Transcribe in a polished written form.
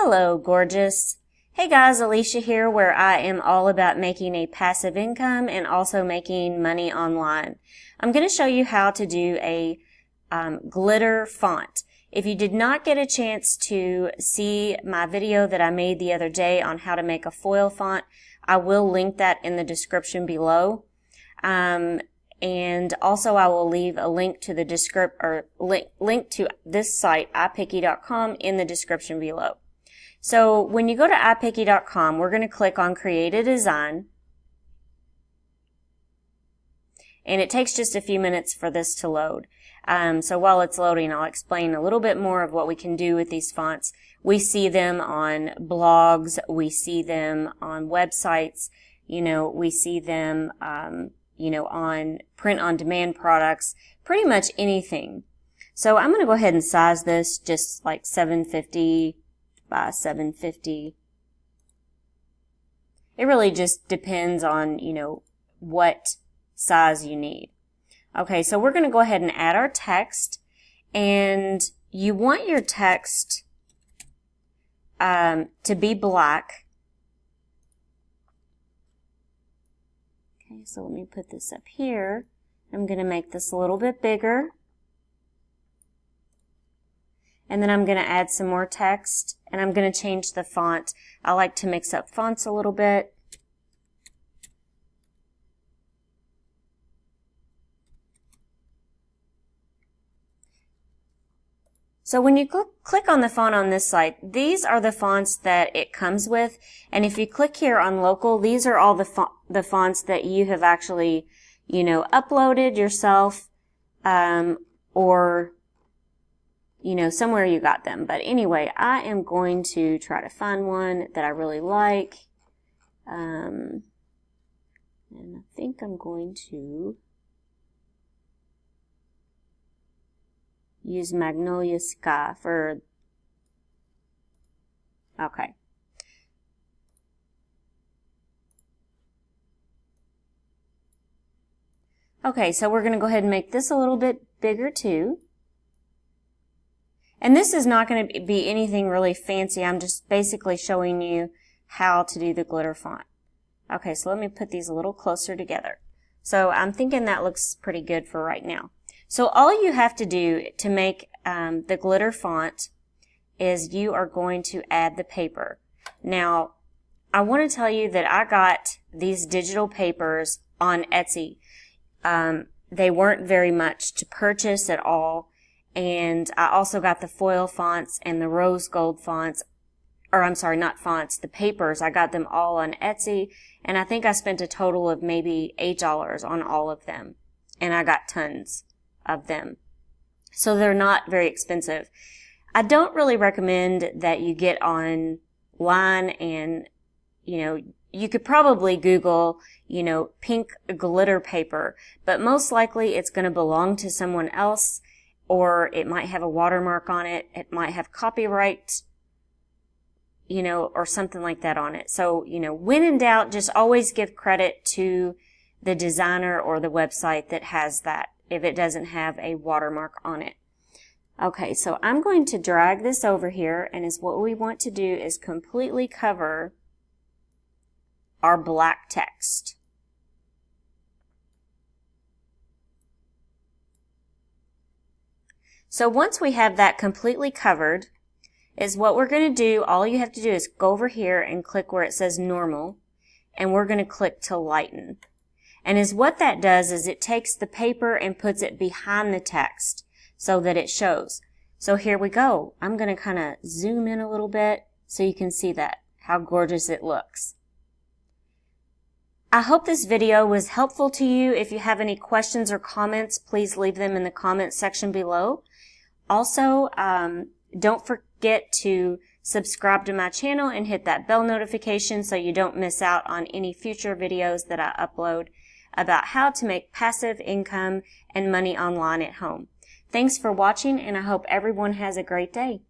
Hello, gorgeous. Hey guys, Alicia here, where I am all about making a passive income and also making money online. I'm going to show you how to do a glitter font. If you did not get a chance to see my video that I made the other day on how to make a foil font, I will link that in the description below. And also I will leave a link to the link to this site, ipiccy.com, in the description below. So when you go to ipiccy.com, we're going to click on Create a Design. And it takes just a few minutes for this to load. So while it's loading, I'll explain a little bit more of what we can do with these fonts. We see them on blogs, we see them on websites, we see them, on print-on-demand products, pretty much anything. So I'm going to go ahead and size this just like 750 by 750. It really just depends on, what size you need. Okay, so we're going to go ahead and add our text, and you want your text to be black. Okay, so let me put this up here. I'm going to make this a little bit bigger. And then I'm going to add some more text, and I'm going to change the font. I like to mix up fonts a little bit. So when you click on the font on this site, these are the fonts that it comes with. And if you click here on local, these are all the fonts that you have actually, uploaded yourself, or, somewhere you got them. But anyway, I am going to try to find one that I really like. And I think I'm going to use Magnolia Sky for, okay. Okay, so we're going to go ahead and make this a little bit bigger too. And this is not going to be anything really fancy. I'm just basically showing you how to do the glitter font. Okay, so let me put these a little closer together. So I'm thinking that looks pretty good for right now. So all you have to do to make the glitter font is you are going to add the paper. Now, I want to tell you that I got these digital papers on Etsy. They weren't very much to purchase at all. And I also got the foil fonts and the rose gold fonts, or I'm sorry, not fonts, the papers. I got them all on Etsy, and I think I spent a total of maybe $8 on all of them. And I got tons of them. So they're not very expensive. I don't really recommend that you get online and, you could probably Google, pink glitter paper, but most likely it's going to belong to someone else, or it might have a watermark on it. It might have copyright, or something like that on it. So, when in doubt, just always give credit to the designer or the website that has that, if it doesn't have a watermark on it. Okay, so I'm going to drag this over here, and what we want to do is completely cover our black text. So once we have that completely covered, is what we're going to do, all you have to do is go over here and click where it says normal, and we're going to click to lighten. And what that does is it takes the paper and puts it behind the text so that it shows. So here we go. I'm going to kind of zoom in a little bit so you can see that, how gorgeous it looks. I hope this video was helpful to you. If you have any questions or comments, please leave them in the comments section below. Also, don't forget to subscribe to my channel and hit that bell notification so you don't miss out on any future videos that I upload about how to make passive income and money online at home. Thanks for watching, and I hope everyone has a great day.